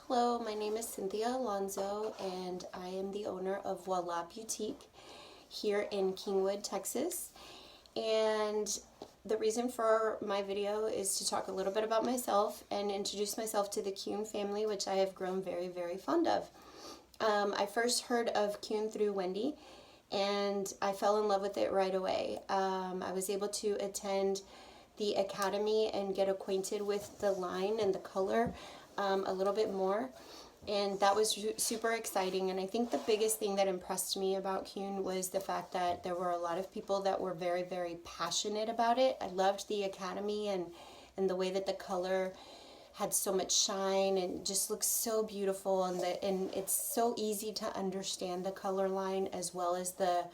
Hello, my name is Cynthia Alonso, and I am the owner of Voila Boutique here in Kingwood, Texas. And the reason for my video is to talk a little bit about myself and introduce myself to the Keune family, which I have grown very, very fond of. I first heard of Keune through Wendy, and I fell in love with it right away. I was able to attend the academy and get acquainted with the line and the color a little bit more, and that was super exciting. And I think the biggest thing that impressed me about Keune was the fact that there were a lot of people that were very, very passionate about it. I loved the academy and the way that the color had so much shine and just looks so beautiful, and it's so easy to understand the color line as well as the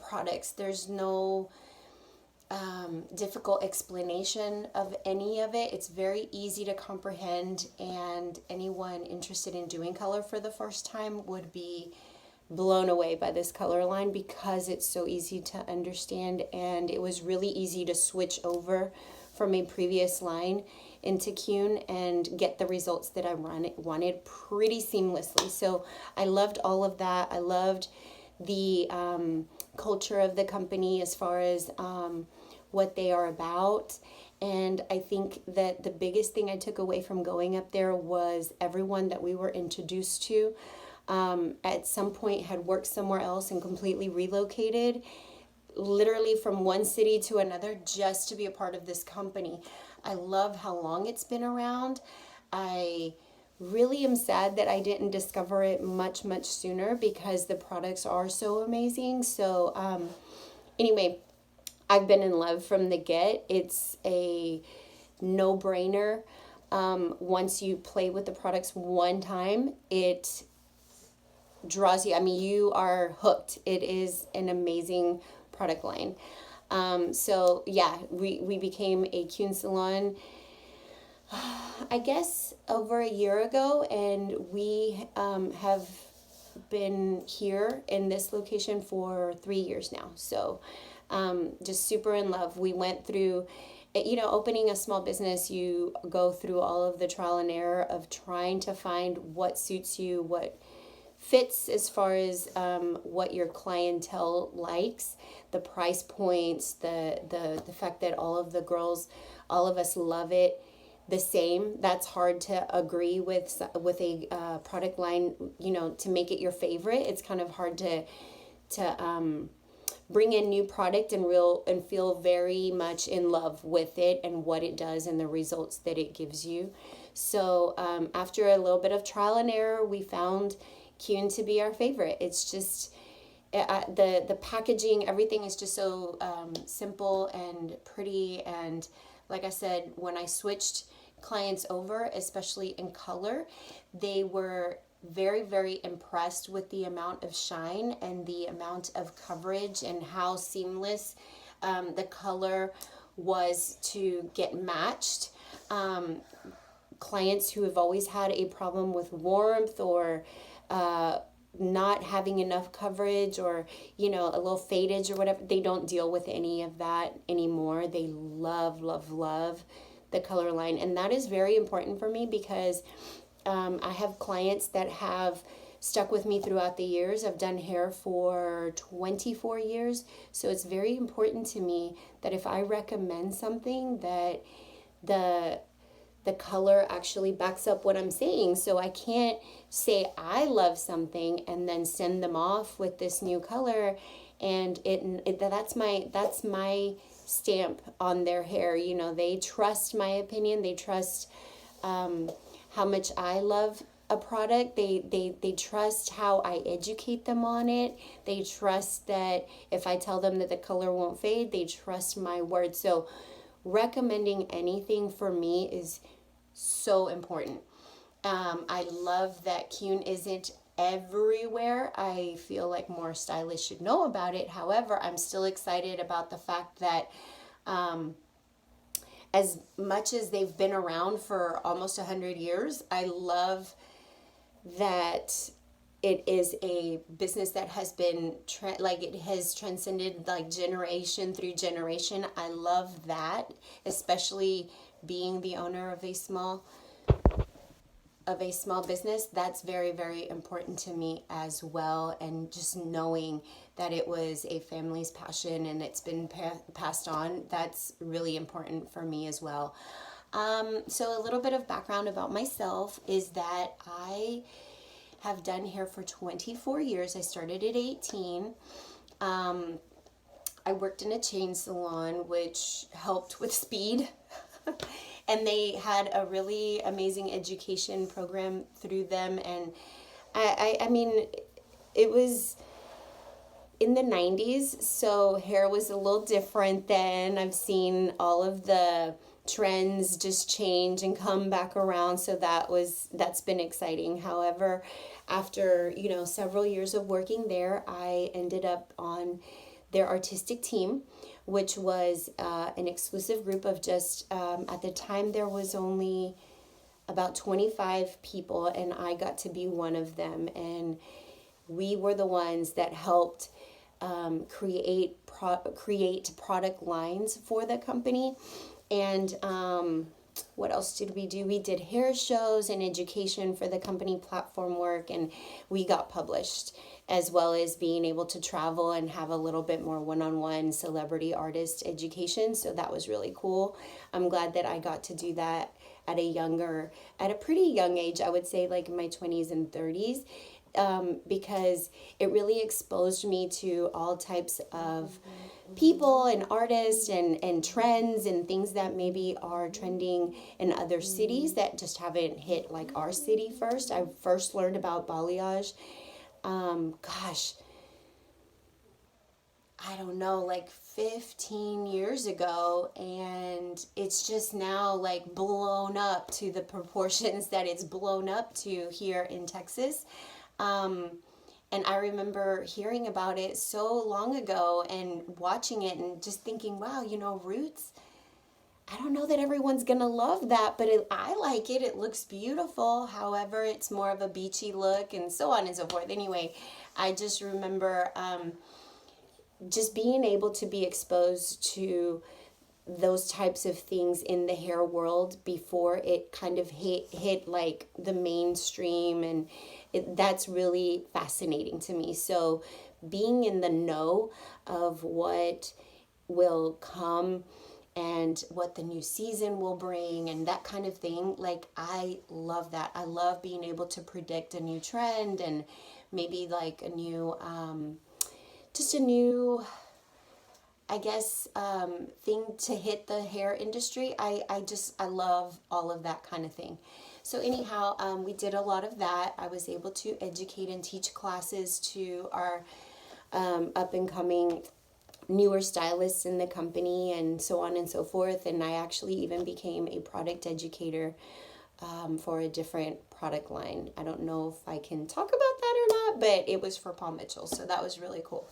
products. There's no difficult explanation of any of it. It's very easy to comprehend, and anyone interested in doing color for the first time would be blown away by this color line because it's so easy to understand, and it was really easy to switch over from a previous line into Keune and get the results that I wanted pretty seamlessly. So I loved all of that. I loved the culture of the company as far as what they are about. And I think that the biggest thing I took away from going up there was everyone that we were introduced to at some point had worked somewhere else and completely relocated, literally from one city to another, just to be a part of this company. I love how long it's been around. I really am sad that I didn't discover it much sooner because the products are so amazing. So anyway, I've been in love from the get. It's a no-brainer. Once you play with the products one time, it draws you. I mean, you are hooked. It is an amazing product line. So yeah, we became a Keune salon, I guess, over a year ago, and we have been here in this location for 3 years now. So just super in love. We went through, opening a small business, you go through all of the trial and error of trying to find what suits you, what fits as far as what your clientele likes, the price points, the fact that all of the girls, all of us love it the same. That's hard to agree with a product line, to make it your favorite. It's kind of hard to bring in new product and feel very much in love with it and what it does and the results that it gives you. So after a little bit of trial and error, we found Keune to be our favorite. It's just the packaging, everything is just so simple and pretty. And like I said, when I switched clients over, especially in color, they were very, very impressed with the amount of shine and the amount of coverage and how seamless the color was to get matched. Clients who have always had a problem with warmth or not having enough coverage or, a little fadage or whatever, they don't deal with any of that anymore. They love, love, love the color line. And that is very important for me because I have clients that have stuck with me throughout the years. I've done hair for 24 years. So it's very important to me that if I recommend something, that the color actually backs up what I'm saying. So I can't say I love something and then send them off with this new color, and that's my stamp on their hair. They trust my opinion. They trust how much I love a product. They trust how I educate them on it. They trust that if I tell them that the color won't fade, they trust my word. So recommending anything for me is so important. I love that Keune isn't everywhere. I feel like more stylists should know about it. However, I'm still excited about the fact that as much as they've been around for almost 100 years, I love that it is a business that has been it has transcended generation through generation. I love that, especially being the owner of a small of a small business, that's very, very important to me as well. And just knowing that it was a family's passion and it's been passed on, that's really important for me as well. So a little bit of background about myself is that I have done hair for 24 years. I started at 18. I worked in a chain salon, which helped with speed. And they had a really amazing education program through them. And I mean, it was in the 90s, so hair was a little different then. I've seen all of the trends just change and come back around, so that's been exciting. However, after, several years of working there, I ended up on their artistic team, which was an exclusive group of just, at the time there was only about 25 people, and I got to be one of them. And we were the ones that helped create product lines for the company. And what else did we do? We did hair shows and education for the company platform work, and we got published, as well as being able to travel and have a little bit more one-on-one celebrity artist education. So that was really cool. I'm glad that I got to do that at a pretty young age, I would say like in my 20s and 30s. Because it really exposed me to all types of people and artists and trends and things that maybe are trending in other cities that just haven't hit like our city first. I first learned about balayage, I don't know, like 15 years ago, and it's just now like blown up to the proportions that it's blown up to here in Texas. And I remember hearing about it so long ago and watching it and just thinking, wow, roots, I don't know that everyone's going to love that, but I like it. It looks beautiful. However, it's more of a beachy look and so on and so forth. Anyway, I just remember just being able to be exposed to those types of things in the hair world before it kind of hit like the mainstream, and that's really fascinating to me. So being in the know of what will come and what the new season will bring and that kind of thing, like I love that. I love being able to predict a new trend and maybe like a new I guess, thing to hit the hair industry. I love all of that kind of thing. So anyhow, we did a lot of that. I was able to educate and teach classes to our up and coming newer stylists in the company and so on and so forth. And I actually even became a product educator for a different product line. I don't know if I can talk about that or not, but it was for Paul Mitchell. So that was really cool.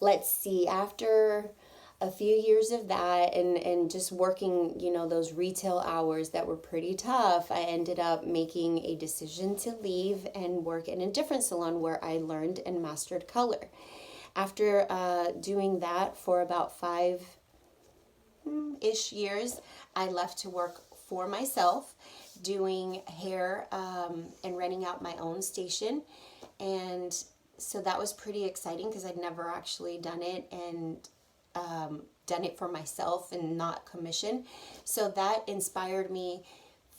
Let's see, after a few years of that and just working, those retail hours that were pretty tough, I ended up making a decision to leave and work in a different salon where I learned and mastered color. After doing that for about 5-ish years, I left to work for myself, doing hair and renting out my own station. And so that was pretty exciting because I'd never actually done it and done it for myself and not commission. So that inspired me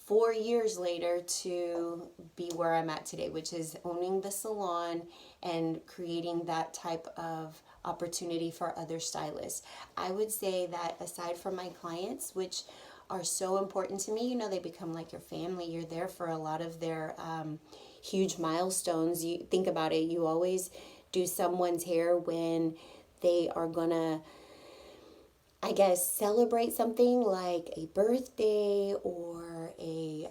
4 years later to be where I'm at today, which is owning the salon and creating that type of opportunity for other stylists. I would say that aside from my clients, which are so important to me, they become like your family. You're there for a lot of their huge milestones. You think about it, you always do someone's hair when they are gonna, I guess, celebrate something like a birthday or a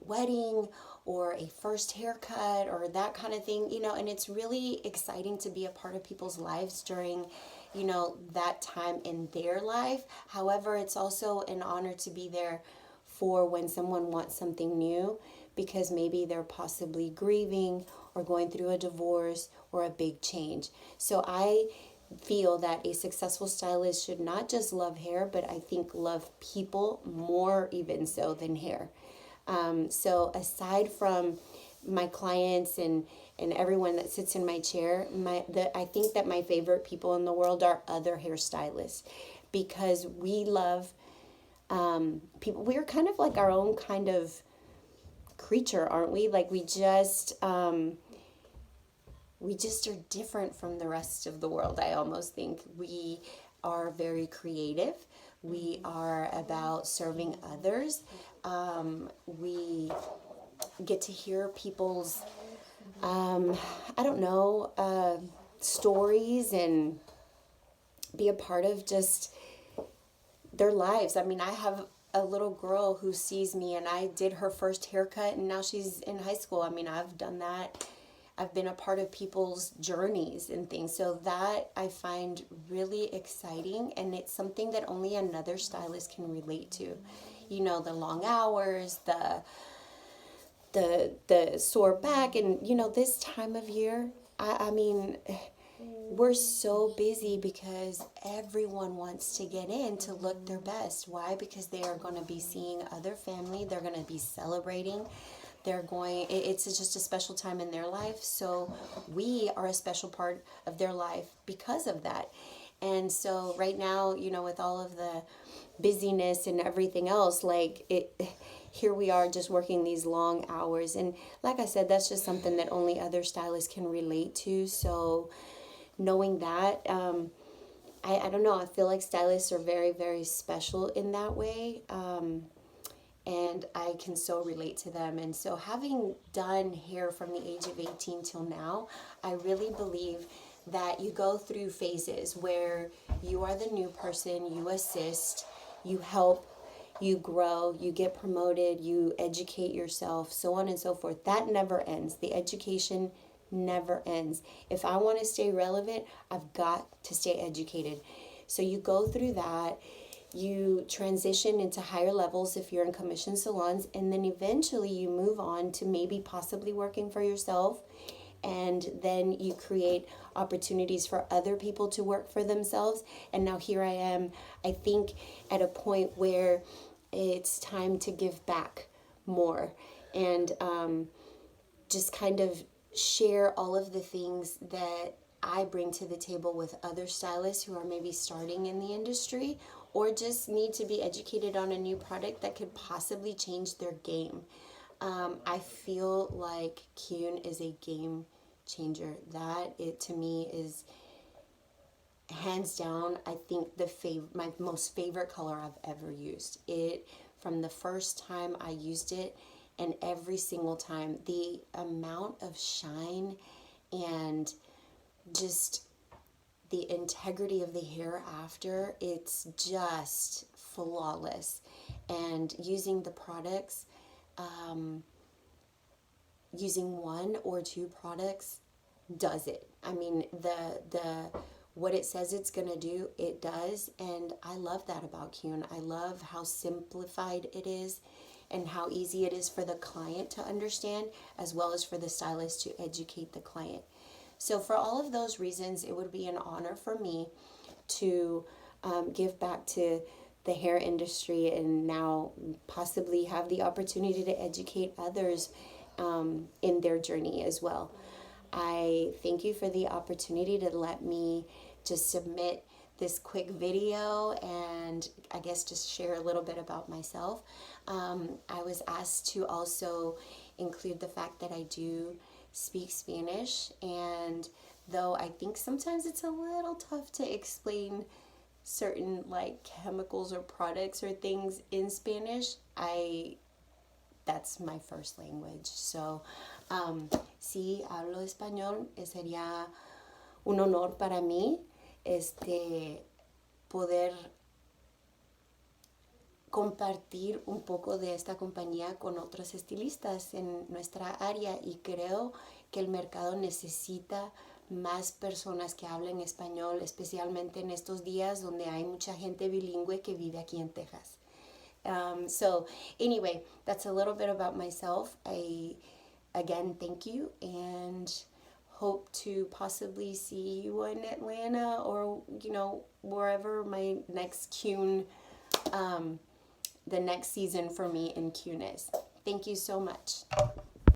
wedding or a first haircut or that kind of thing, and it's really exciting to be a part of people's lives during, that time in their life. However, it's also an honor to be there for when someone wants something new, because maybe they're possibly grieving or going through a divorce or a big change. So I feel that a successful stylist should not just love hair, but I think love people more even so than hair. So aside from my clients and everyone that sits in my chair, I think that my favorite people in the world are other hairstylists, because we love people. We're kind of like our own kind of creature, aren't we? Like we just are different from the rest of the world. I almost think we are very creative. We are about serving others. We get to hear people's, I don't know, stories and be a part of just their lives. I mean, I have a little girl who sees me, and I did her first haircut, and now she's in high school. I mean, I've done that. I've been a part of people's journeys and things. So that I find really exciting, and it's something that only another stylist can relate to. You know, the long hours, the sore back, and you know, this time of year, I mean, we're so busy because everyone wants to get in to look their best. Why? Because they are going to be seeing other family. They're going to be celebrating. It's just a special time in their life. So we are a special part of their life because of that. And so right now, you know, with all of the busyness and everything else, here we are just working these long hours. And like I said, that's just something that only other stylists can relate to. So knowing that, I don't know, I feel like stylists are very, very special in that way. And I can so relate to them. And so having done hair from the age of 18 till now, I really believe that you go through phases where you are the new person, you assist, you help, you grow, you get promoted, you educate yourself, so on and so forth. That never ends. The education never ends. If I want to stay relevant, I've got to stay educated. So you go through that. You transition into higher levels if you're in commission salons, and then eventually you move on to maybe possibly working for yourself, and then you create opportunities for other people to work for themselves. And now here I am, I think, at a point where it's time to give back more and just kind of share all of the things that I bring to the table with other stylists who are maybe starting in the industry or just need to be educated on a new product that could possibly change their game. I feel like Keune is a game changer. That, it to me, is hands down, I think my most favorite color I've ever used. It, from the first time I used it and every single time, the amount of shine and just the integrity of the hair after, it's just flawless. And using the products, using one or two products does it. I mean, the what it says it's going to do, it does. And I love that about Keune. I love how simplified it is and how easy it is for the client to understand, as well as for the stylist to educate the client. So for all of those reasons, it would be an honor for me to give back to the hair industry and now possibly have the opportunity to educate others in their journey as well. I thank you for the opportunity to let me just submit this quick video and I guess just share a little bit about myself. I was asked to also include the fact that I do speak Spanish, and though I think sometimes it's a little tough to explain certain like chemicals or products or things in Spanish, that's my first language. So si hablo español, sería un honor para mí poder compartir un poco de esta compañía con otros estilistas en nuestra área, y creo que el mercado necesita más personas que hablen español, especialmente en estos días donde hay mucha gente bilingüe que vive aquí en Texas. So anyway, that's a little bit about myself. Again, thank you, and hope to possibly see you in Atlanta or, you know, wherever my next Keune, the next season for me in Keune is. Thank you so much.